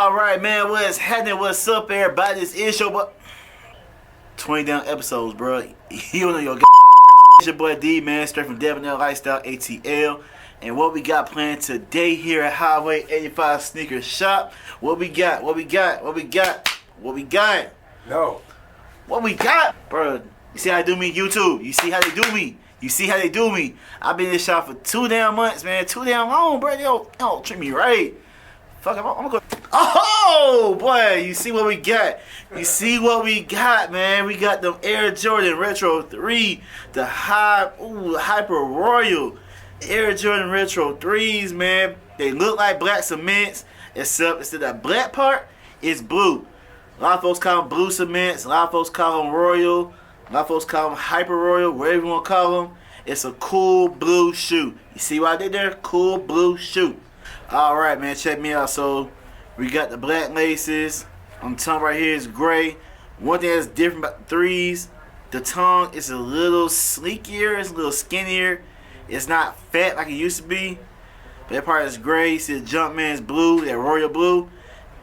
Alright, man, what's happening? What's up, everybody? This is your boy. 20 down episodes, bro. You don't know your It's your boy D, man, straight from Debonair Lifestyle ATL. And what we got planned today here at Highway 85 Sneaker Shop. What we got? What we got? What we got? What we got? No. What we got? Bro, you see how they do me? YouTube. You see how they do me? You see how they do me? I've been in this shop for 2 damn months, man. 2 damn long, bro. They don't treat me right. Fuck, I'm gonna go. Oh, boy. You see what we got? You see what we got, man. We got them Air Jordan Retro 3. The Hyper Royal Air Jordan Retro 3s, man. They look like black cements, except instead of that black part, it's blue. A lot of folks call them blue cements. A lot of folks call them Royal. A lot of folks call them Hyper Royal, whatever you want to call them. It's a cool blue shoe. You see what I did there? Cool blue shoe. Alright, man, check me out. So, we got the black laces. On the tongue right here is gray. One thing that's different about the 3s, the tongue is a little sleekier. It's a little skinnier. It's not fat like it used to be. But that part is gray. You see the Jumpman is blue, that royal blue.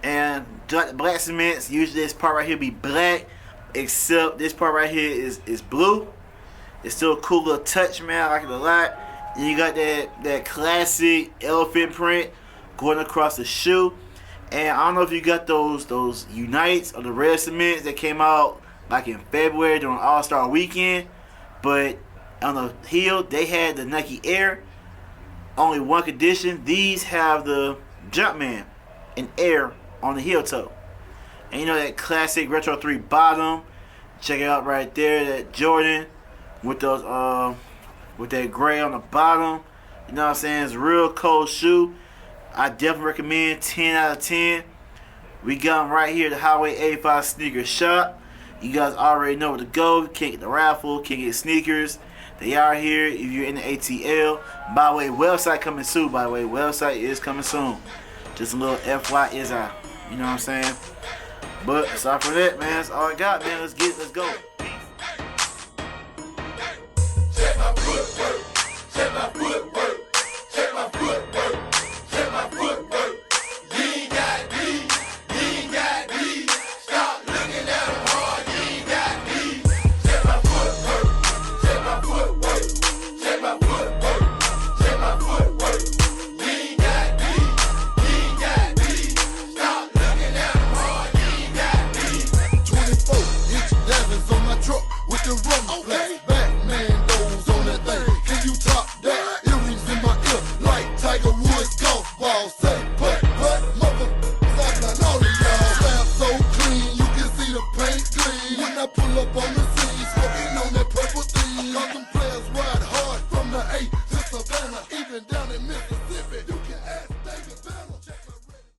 And the black cements, usually this part right here be black. Except this part right here is blue. It's still a cool little touch, man. I like it a lot. And you got that classic elephant print going across the shoe. And I don't know if you got those Unites or the red cements that came out like in February during All-Star Weekend. But on the heel, they had the Nike Air. Only one condition. These have the Jumpman and Air on the heel toe. And you know that classic Retro 3 bottom. Check it out right there. That Jordan with those with that gray on the bottom. You know what I'm saying? It's a real cold shoe. I definitely recommend 10 out of 10. We got them right here at the Highway 85 Sneaker Shop. You guys already know where to go. Can't get the raffle, can't get sneakers. They are here if you're in the ATL. By the way, website coming soon. By the way, website is coming soon. Just a little FY is out. You know what I'm saying? But aside from that, man, that's all I got, man. Let's go. Check my footwork, check my footwork, check my footwork, check my footwork. You ain't got me, you ain't got me. Stop looking at them hard, you ain't got me. Check my footwork, check my footwork, check my footwork, check my footwork. You ain't got me, you ain't got me. Stop looking at them hard, you ain't got me. 24-inch diamonds on my truck with the rum flash. Batman goes on that thing. Can you top that? Earrings in my ear like Tiger Woods golf ball. Say but mother, I'm all of y'all. Slab so clean, you can see the paint clean. When I pull up on the scene, smoking on that purple thing. Cause them players ride hard from the A to Savannah, even down in Mississippi.